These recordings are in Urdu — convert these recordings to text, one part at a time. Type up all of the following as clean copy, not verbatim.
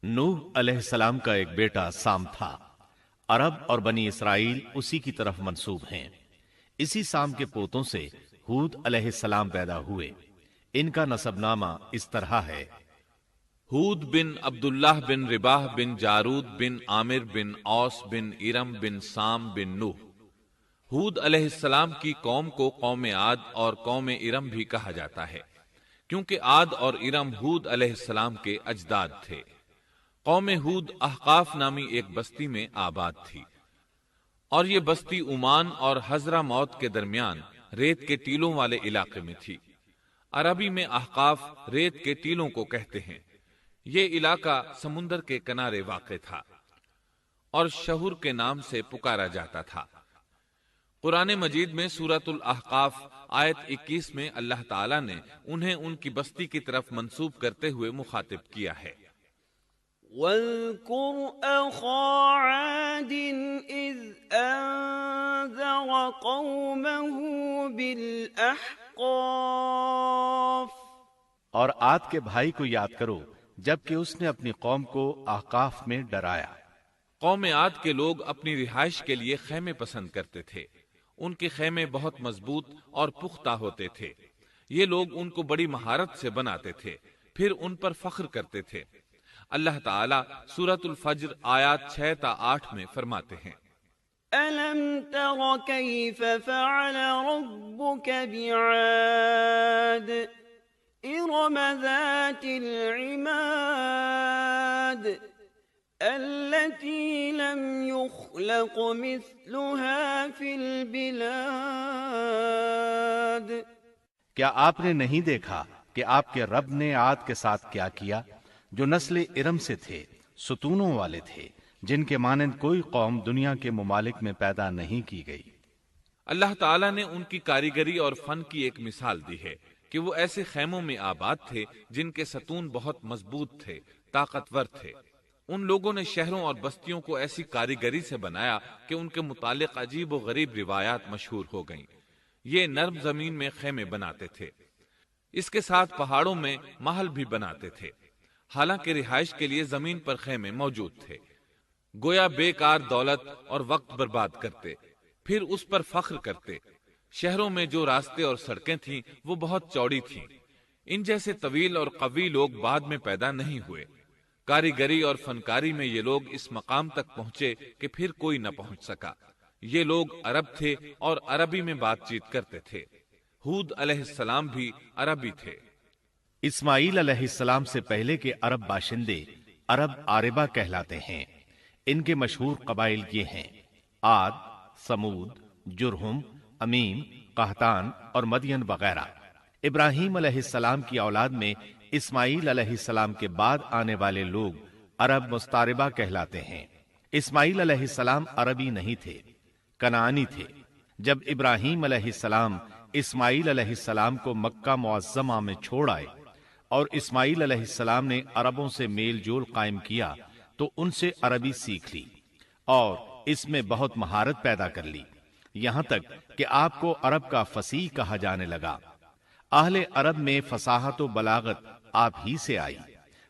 نوح علیہ السلام کا ایک بیٹا سام تھا۔ عرب اور بنی اسرائیل اسی کی طرف منسوب ہیں۔ اسی سام کے پوتوں سے ہود علیہ السلام پیدا ہوئے۔ ان کا نسب نامہ اس طرح ہے: ہود بن عبداللہ بن رباح بن جارود بن عامر بن اوس بن ارم بن سام بن نوح۔ ہود علیہ السلام کی قوم کو قوم عاد اور قوم ارم بھی کہا جاتا ہے، کیونکہ عاد اور ارم ہود علیہ السلام کے اجداد تھے۔ قوم ہود احقاف نامی ایک بستی میں آباد تھی، اور یہ بستی عمان اور حضرہ موت کے درمیان ریت کے ٹیلوں والے علاقے میں تھی۔ عربی میں احقاف ریت کے ٹیلوں کو کہتے ہیں۔ یہ علاقہ سمندر کے کنارے واقع تھا اور شہر کے نام سے پکارا جاتا تھا۔ قرآن مجید میں سورۃ الاحقاف آیت 21 میں اللہ تعالیٰ نے انہیں ان کی بستی کی طرف منسوب کرتے ہوئے مخاطب کیا ہے۔ وَاذْكُرْ أَخَا عَادٍ إِذْ أَنذَرَ قَوْمَهُ بِالْأَحْقَافِ۔ اور عاد کے بھائی کو یاد کرو جبکہ اس نے اپنی قوم کو احقاف میں ڈرایا۔ قوم عاد کے لوگ اپنی رہائش کے لیے خیمے پسند کرتے تھے۔ ان کے خیمے بہت مضبوط اور پختہ ہوتے تھے۔ یہ لوگ ان کو بڑی مہارت سے بناتے تھے، پھر ان پر فخر کرتے تھے۔ اللہ تعالیٰ سورۃ الفجر آیات 6 تا 8 میں فرماتے ہیں: أَلَمْ تَرَ كَيْفَ فَعَلَ رَبُّكَ بِعَادٍ إِرَمَ ذَاتِ الْعِمَادِ الَّتِي لَمْ يُخْلَقْ مِثْلُهَا فِي الْبِلَادِ۔ کیا آپ نے نہیں دیکھا کہ آپ کے رب نے عاد کے ساتھ کیا کیا، جو نسل ارم سے تھے، ستونوں والے تھے، جن کے مانند کوئی قوم دنیا کے ممالک میں پیدا نہیں کی گئی۔ اللہ تعالیٰ نے ان کی کاریگری اور فن کی ایک مثال دی ہے کہ وہ ایسے خیموں میں آباد تھے جن کے ستون بہت مضبوط تھے، طاقتور تھے۔ ان لوگوں نے شہروں اور بستیوں کو ایسی کاریگری سے بنایا کہ ان کے متعلق عجیب و غریب روایات مشہور ہو گئیں۔ یہ نرم زمین میں خیمے بناتے تھے، اس کے ساتھ پہاڑوں میں محل بھی بناتے تھے۔ حالانکہ رہائش کے لیے زمین پر خیمے موجود تھے، گویا بیکار دولت اور وقت برباد کرتے، پھر اس پر فخر کرتے۔ شہروں میں جو راستے اور سڑکیں تھیں وہ بہت چوڑی تھیں۔ ان جیسے طویل اور قوی لوگ بعد میں پیدا نہیں ہوئے۔ کاریگری اور فنکاری میں یہ لوگ اس مقام تک پہنچے کہ پھر کوئی نہ پہنچ سکا۔ یہ لوگ عرب تھے اور عربی میں بات چیت کرتے تھے۔ ہود علیہ السلام بھی عربی تھے۔ اسماعیل علیہ السلام سے پہلے کے عرب باشندے عرب عاربہ کہلاتے ہیں۔ ان کے مشہور قبائل یہ ہیں: عاد، سمود، جرہم، امیم، قحطان اور مدین وغیرہ۔ ابراہیم علیہ السلام کی اولاد میں اسماعیل علیہ السلام کے بعد آنے والے لوگ عرب مستعربہ کہلاتے ہیں۔ اسماعیل علیہ السلام عربی نہیں تھے، کنعانی تھے۔ جب ابراہیم علیہ السلام اسماعیل علیہ السلام کو مکہ معظمہ میں چھوڑ آئے اور اسماعیل علیہ السلام نے عربوں سے میل جول قائم کیا تو ان سے عربی سیکھ لی اور اس میں بہت مہارت پیدا کر لی، یہاں تک کہ آپ کو عرب کا فصیح کہا جانے لگا۔ اہل عرب میں فصاحت و بلاغت آپ ہی سے آئی۔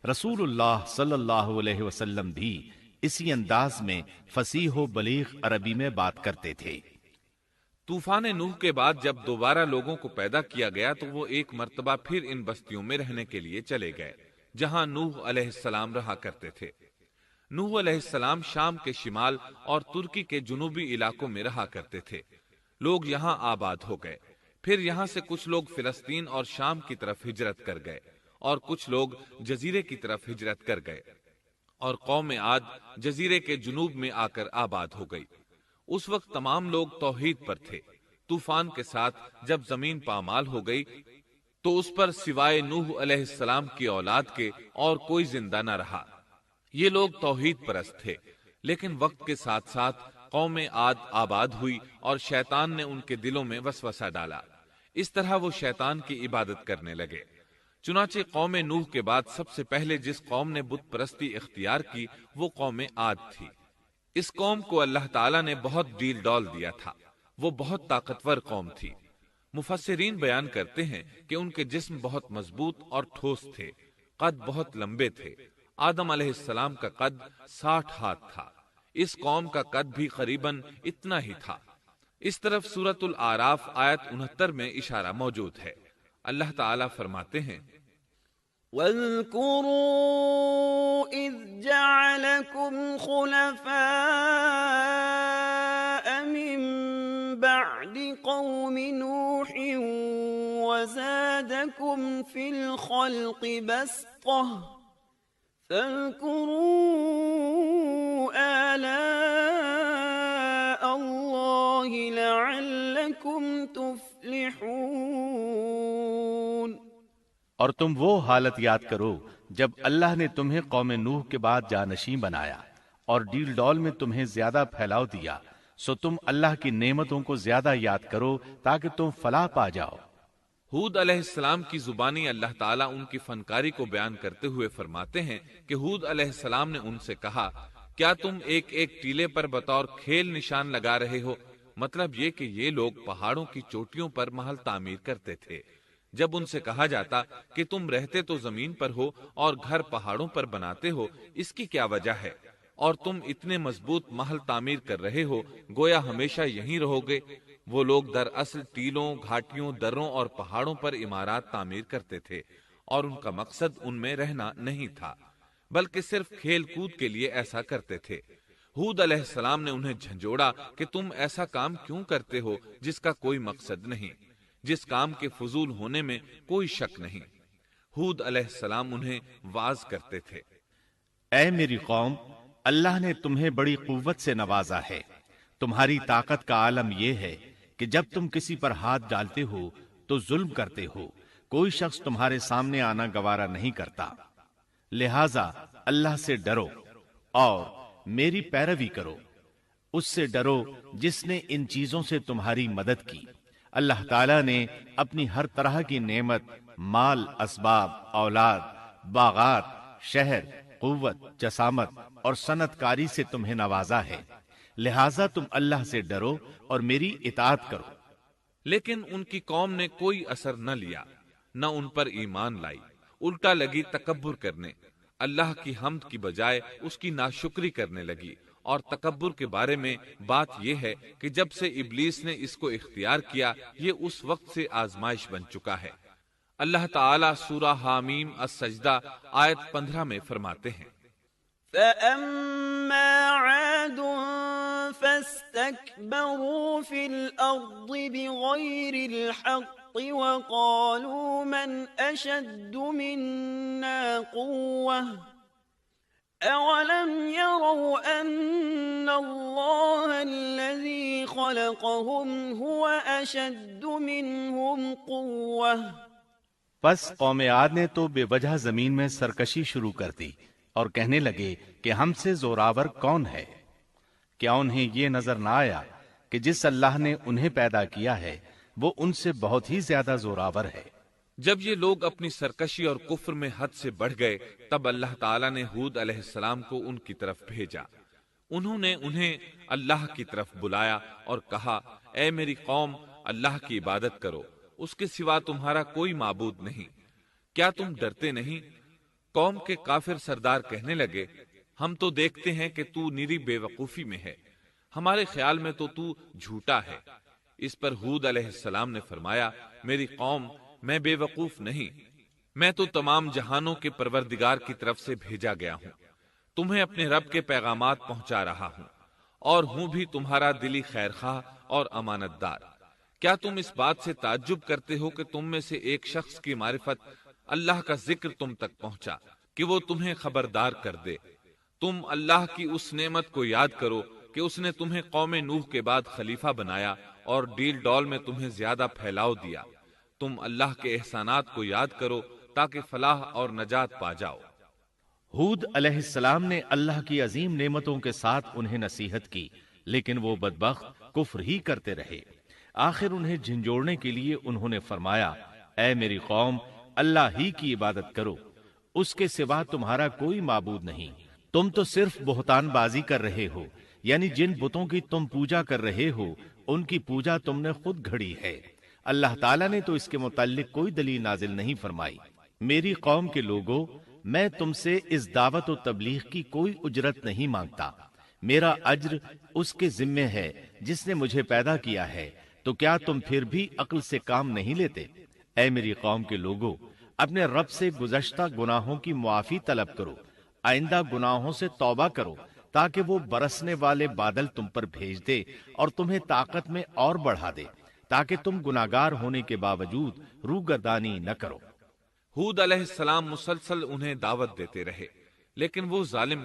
رسول اللہ صلی اللہ علیہ وسلم بھی اسی انداز میں فصیح و بلیغ عربی میں بات کرتے تھے۔ طوفان نوح کے بعد جب دوبارہ لوگوں کو پیدا کیا گیا تو وہ ایک مرتبہ پھر ان بستیوں میں رہنے کے لیے چلے گئے جہاں نوح علیہ السلام رہا کرتے تھے۔ نوح علیہ السلام شام کے شمال اور ترکی کے جنوبی علاقوں میں رہا کرتے تھے۔ لوگ یہاں آباد ہو گئے۔ پھر یہاں سے کچھ لوگ فلسطین اور شام کی طرف ہجرت کر گئے اور کچھ لوگ جزیرے کی طرف ہجرت کر گئے، اور قوم عاد جزیرے کے جنوب میں آ کر آباد ہو گئی۔ اس وقت تمام لوگ توحید پر تھے۔ طوفان کے ساتھ جب زمین پامال ہو گئی تو اس پر سوائے نوح علیہ السلام کی اولاد کے اور کوئی زندہ نہ رہا۔ یہ لوگ توحید پرست تھے، لیکن وقت کے ساتھ ساتھ قوم عاد آباد ہوئی اور شیطان نے ان کے دلوں میں وسوسہ ڈالا۔ اس طرح وہ شیطان کی عبادت کرنے لگے۔ چنانچہ قوم نوح کے بعد سب سے پہلے جس قوم نے بت پرستی اختیار کی وہ قوم عاد تھی۔ اس قوم کو اللہ تعالیٰ نے بہت ڈیل ڈال دیا تھا۔ وہ بہت طاقتور قوم تھی۔ مفسرین بیان کرتے ہیں کہ ان کے جسم بہت مضبوط اور ٹھوس تھے، قد بہت لمبے تھے، آدم علیہ السلام کا قد 60 ہاتھ تھا، اس قوم کا قد بھی قریباً اتنا ہی تھا۔ اس طرف سورۃ الاعراف آیت 69 میں اشارہ موجود ہے۔ اللہ تعالیٰ فرماتے ہیں واذكروا إذ جعلكم خلفاء من بعد قوم نوح وزادكم في الخلق بسطة فاذكروا آلاء الله لعلكم تفلحون۔ اور تم وہ حالت یاد کرو جب اللہ نے تمہیں قوم نوح کے بعد جانشین بنایا اور ڈیل ڈول میں تمہیں زیادہ پھیلاؤ دیا، سو تم اللہ کی نعمتوں کو زیادہ یاد کرو تاکہ تم فلاح پا جاؤ۔ ہود علیہ السلام کی زبانی اللہ تعالیٰ ان کی فنکاری کو بیان کرتے ہوئے فرماتے ہیں کہ ہود علیہ السلام نے ان سے کہا، کیا تم ایک ایک ٹیلے پر بطور کھیل نشان لگا رہے ہو؟ مطلب یہ کہ یہ لوگ پہاڑوں کی چوٹیوں پر محل تعمیر کرتے تھے۔ جب ان سے کہا جاتا کہ تم رہتے تو زمین پر ہو اور گھر پہاڑوں پر بناتے ہو، اس کی کیا وجہ ہے؟ اور تم اتنے مضبوط محل تعمیر کر رہے ہو، گویا ہمیشہ یہیں رہو گے۔ وہ لوگ دراصل ٹیلوں، گھاٹیوں، دروں اور پہاڑوں پر عمارات تعمیر کرتے تھے، اور ان کا مقصد ان میں رہنا نہیں تھا، بلکہ صرف کھیل کود کے لیے ایسا کرتے تھے۔ ہود علیہ السلام نے انہیں جھنجھوڑا کہ تم ایسا کام کیوں کرتے ہو جس کا کوئی مقصد نہیں، جس کام کے فضول ہونے میں کوئی شک نہیں۔ ہود علیہ السلام انہیں واعظ کرتے تھے، اے میری قوم، اللہ نے تمہیں بڑی قوت سے نوازا ہے۔ تمہاری طاقت کا عالم یہ ہے کہ جب تم کسی پر ہاتھ ڈالتے ہو تو ظلم کرتے ہو، کوئی شخص تمہارے سامنے آنا گوارا نہیں کرتا۔ لہذا اللہ سے ڈرو اور میری پیروی کرو، اس سے ڈرو جس نے ان چیزوں سے تمہاری مدد کی۔ اللہ تعالیٰ نے اپنی ہر طرح کی نعمت، مال، اسباب، اولاد، باغات، شہر، قوت، جسامت اور صنعت کاری سے تمہیں نوازا ہے، لہٰذا تم اللہ سے ڈرو اور میری اطاعت کرو۔ لیکن ان کی قوم نے کوئی اثر نہ لیا، نہ ان پر ایمان لائی، الٹا لگی تکبر کرنے، اللہ کی حمد کی بجائے اس کی ناشکری کرنے لگی۔ اور تکبر کے بارے میں بات یہ ہے کہ جب سے ابلیس نے اس کو اختیار کیا، یہ اس وقت سے آزمائش بن چکا ہے۔ اللہ تعالیٰ سورہ حامیم السجدہ آیت 15 میں فرماتے ہیں، فَأَمَّا عَادٌ فَاسْتَكْبَرُوا فِي الْأَرْضِ بِغَيْرِ الْحَقِّ وَقَالُوا مَنْ أَشَدُّ مِنَّا قُوَّةً أَوَلَمْ يَرَوْا أَنَّ اللَّهَ الَّذِي خَلَقَهُمْ هُوَ أَشَدُّ مِنْهُمْ قُوَّةً۔ پس قوم عاد نے تو بے وجہ زمین میں سرکشی شروع کر دی اور کہنے لگے کہ ہم سے زوراور کون ہے؟ کیا انہیں یہ نظر نہ آیا کہ جس اللہ نے انہیں پیدا کیا ہے وہ ان سے بہت ہی زیادہ زوراور ہے؟ جب یہ لوگ اپنی سرکشی اور کفر میں حد سے بڑھ گئے، تب اللہ تعالیٰ نے ہود علیہ السلام کو ان کی طرف بھیجا۔ انہوں نے انہیں اللہ کی طرف بلایا اور کہا، اے میری قوم، اللہ کی عبادت کرو، اس کے سوا تمہارا کوئی معبود نہیں۔ کیا تم ڈرتے نہیں؟ قوم کے کافر سردار کہنے لگے، ہم تو دیکھتے ہیں کہ تو نری بے وقوفی میں ہے، ہمارے خیال میں تو جھوٹا ہے۔ اس پر ہود علیہ السلام نے فرمایا، میری قوم، میں بے وقوف نہیں، میں تو تمام جہانوں کے پروردگار کی طرف سے بھیجا گیا ہوں، تمہیں اپنے رب کے پیغامات پہنچا رہا ہوں، اور ہوں بھی تمہارا دلی خیر خواہ اور امانت دار۔ کیا تم اس بات سے تعجب کرتے ہو کہ تم میں سے ایک شخص کی معرفت، اللہ کا ذکر تم تک پہنچا کہ وہ تمہیں خبردار کر دے؟ تم اللہ کی اس نعمت کو یاد کرو کہ اس نے تمہیں قوم نوح کے بعد خلیفہ بنایا اور ڈیل ڈول میں تمہیں زیادہ پھیلاؤ دیا۔ تم اللہ کے احسانات کو یاد کرو تاکہ فلاح اور نجات پا جاؤ۔ ہود علیہ السلام نے اللہ کی عظیم نعمتوں کے ساتھ انہیں نصیحت کی، لیکن وہ بدبخت کفر ہی کرتے رہے۔ آخر انہیں جھنجھوڑنے کے لیے انہوں نے فرمایا، اے میری قوم، اللہ ہی کی عبادت کرو، اس کے سوا تمہارا کوئی معبود نہیں۔ تم تو صرف بہتان بازی کر رہے ہو، یعنی جن بتوں کی تم پوجا کر رہے ہو ان کی پوجا تم نے خود گھڑی ہے۔ اللہ تعالیٰ نے تو اس کے متعلق کوئی دلیل نازل نہیں فرمائی۔ میری قوم کے لوگوں، میں تم سے اس دعوت و تبلیغ کی کوئی اجرت نہیں مانگتا، میرا اجر اس کے ذمے ہے جس نے مجھے پیدا کیا ہے، تو کیا تم پھر بھی عقل سے کام نہیں لیتے؟ اے میری قوم کے لوگوں، اپنے رب سے گزشتہ گناہوں کی معافی طلب کرو، آئندہ گناہوں سے توبہ کرو، تاکہ وہ برسنے والے بادل تم پر بھیج دے اور تمہیں طاقت میں اور بڑھا دے، تاکہ تم گناہگار ہونے کے باوجود روگردانی نہ کرو۔ ہود علیہ السلام مسلسل انہیں دعوت دیتے رہے، لیکن وہ ظالم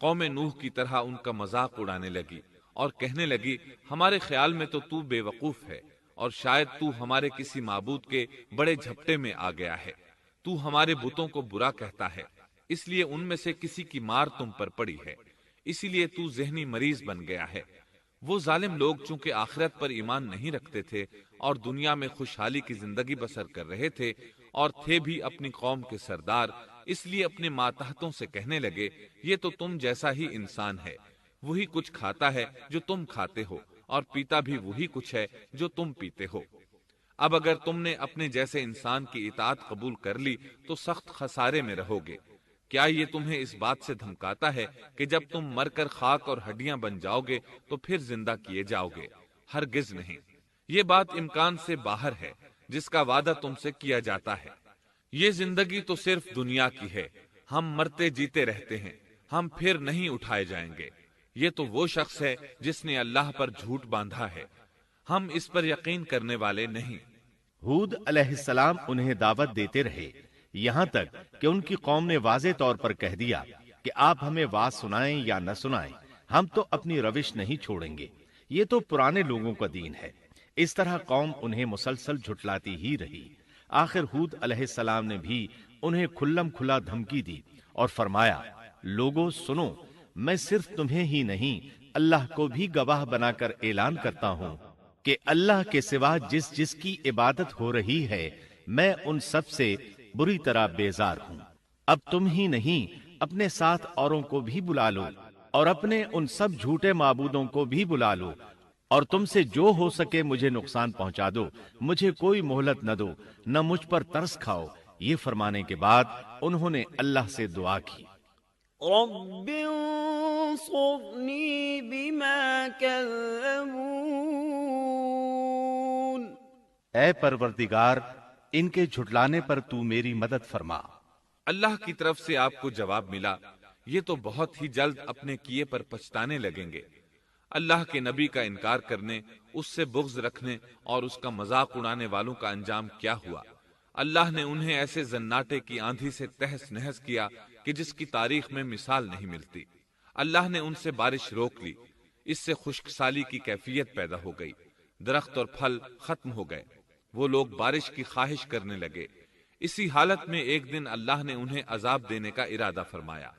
قوم نوح کی طرح ان کا مذاق اڑانے لگی اور کہنے لگی، ہمارے خیال میں تو بے وقوف ہے اور شاید تو ہمارے کسی معبود کے بڑے جھپٹے میں آ گیا ہے، تو ہمارے بتوں کو برا کہتا ہے، اس لیے ان میں سے کسی کی مار تم پر پڑی ہے، اسی لیے تو ذہنی مریض بن گیا ہے۔ وہ ظالم لوگ چونکہ آخرت پر ایمان نہیں رکھتے تھے اور دنیا میں خوشحالی کی زندگی بسر کر رہے تھے اور تھے بھی اپنی قوم کے سردار، اس لیے اپنے ماتحتوں سے کہنے لگے، یہ تو تم جیسا ہی انسان ہے، وہی کچھ کھاتا ہے جو تم کھاتے ہو اور پیتا بھی وہی کچھ ہے جو تم پیتے ہو۔ اب اگر تم نے اپنے جیسے انسان کی اطاعت قبول کر لی تو سخت خسارے میں رہو گے۔ کیا یہ تمہیں اس بات سے دھمکاتا ہے کہ جب تم مر کر خاک اور ہڈیاں بن جاؤ گے تو پھر زندہ کیے جاؤ گے؟ ہرگز نہیں، یہ بات امکان سے باہر ہے جس کا وعدہ تم سے کیا جاتا ہے۔ یہ زندگی تو صرف دنیا کی ہے، ہم مرتے جیتے رہتے ہیں، ہم پھر نہیں اٹھائے جائیں گے۔ یہ تو وہ شخص ہے جس نے اللہ پر جھوٹ باندھا ہے، ہم اس پر یقین کرنے والے نہیں۔ ہود علیہ السلام انہیں دعوت دیتے رہے، یہاں تک کہ ان کی قوم نے واضح طور پر کہہ دیا کہ آپ ہمیں واز سنائیں یا نہ سنائیں، ہم تو اپنی روش نہیں چھوڑیں گے، یہ تو پرانے لوگوں کا دین ہے۔ اس طرح قوم انہیں مسلسل جھٹلاتی ہی رہی۔ آخر ہود علیہ السلام نے بھی انہیں کھلم کھلا دھمکی دی اور فرمایا، لوگوں سنو، میں صرف تمہیں ہی نہیں اللہ کو بھی گواہ بنا کر اعلان کرتا ہوں کہ اللہ کے سوا جس کی عبادت ہو رہی ہے میں ان سب سے بری طرح بیزار ہوں۔ اب تم ہی نہیں اپنے ساتھ اوروں کو بھی بلا لو اور اپنے ان سب جھوٹے معبودوں کو بھی بلا لو، اور تم سے جو ہو سکے مجھے نقصان پہنچا دو، مجھے کوئی مہلت نہ دو، نہ مجھ پر ترس کھاؤ۔ یہ فرمانے کے بعد انہوں نے اللہ سے دعا کی، رب انصرنی بما کذبون، اے پروردگار ان کے جھٹلانے پر تو میری مدد فرما۔ اللہ کی طرف سے آپ کو جواب ملا، یہ تو بہت ہی جلد اپنے کیے پر پچھتانے لگیں گے۔ اللہ کے نبی کا انکار کرنے، اس سے بغض رکھنے اور اس کا مذاق اڑانے والوں کا انجام کیا ہوا؟ اللہ نے انہیں ایسے زناٹے کی آندھی سے تہس نہس کیا کہ جس کی تاریخ میں مثال نہیں ملتی۔ اللہ نے ان سے بارش روک لی، اس سے خشک سالی کی کیفیت پیدا ہو گئی، درخت اور پھل ختم ہو گئے، وہ لوگ بارش کی خواہش کرنے لگے۔ اسی حالت میں ایک دن اللہ نے انہیں عذاب دینے کا ارادہ فرمایا۔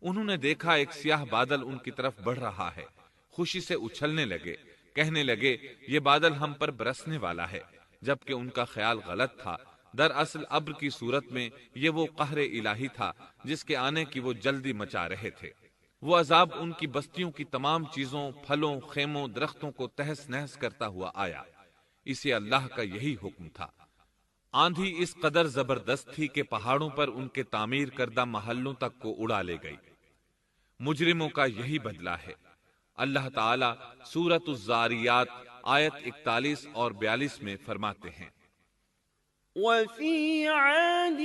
انہوں نے دیکھا ایک سیاہ بادل ان کی طرف بڑھ رہا ہے، خوشی سے اچھلنے لگے، کہنے لگے یہ بادل ہم پر برسنے والا ہے، جبکہ ان کا خیال غلط تھا۔ دراصل ابر کی صورت میں یہ وہ قہر الہی تھا جس کے آنے کی وہ جلدی مچا رہے تھے۔ وہ عذاب ان کی بستیوں کی تمام چیزوں، پھلوں، خیموں، درختوں کو تہس نہس کرتا ہوا آیا۔ اسے اللہ کا یہی حکم تھا۔ آندھی اس قدر زبردست تھی کہ پہاڑوں پر ان کے تعمیر کردہ محلوں تک کو اڑا لے گئی۔ مجرموں کا یہی بدلہ ہے۔ اللہ تعالیٰ سورۃ الزاریات آیت 41 اور 42 میں فرماتے ہیں، وفي عاد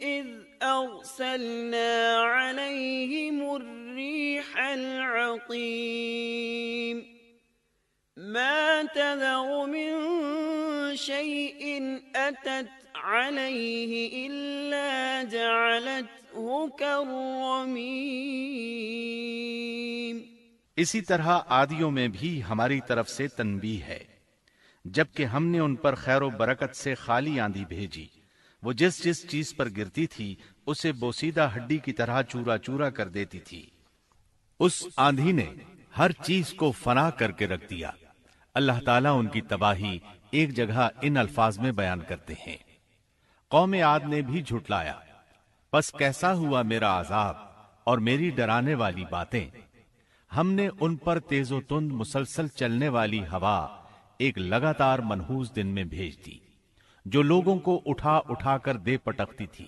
إذ أرسلنا عليهم الريح العقيم ما تذر من شيء أتت عليه إلا جعلته كالرميم۔ اسی طرح عادیوں میں بھی ہماری طرف سے تنبیہ ہے، جبکہ ہم نے ان پر خیر و برکت سے خالی آندھی بھیجی، وہ جس چیز پر گرتی تھی اسے بوسیدہ ہڈی کی طرح چورا چورا کر دیتی تھی۔ اس آندھی نے ہر چیز کو فنا کر کے رکھ دیا۔ اللہ تعالیٰ ان کی تباہی ایک جگہ ان الفاظ میں بیان کرتے ہیں، قوم عاد نے بھی جھٹلایا، پس کیسا ہوا میرا عذاب اور میری ڈرانے والی باتیں۔ ہم نے ان پر تیز و تند مسلسل چلنے والی ہوا ایک لگاتار منحوس دن میں بھیج دی، جو لوگوں کو اٹھا اٹھا کر دے پٹکتی تھی۔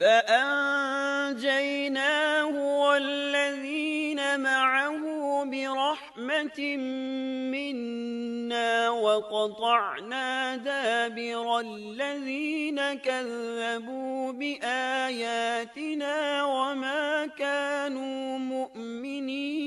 فأنجيناه والذين معه برحمة منا وقطعنا دابر الذين كذبوا بآياتنا وما كانوا مؤمنين۔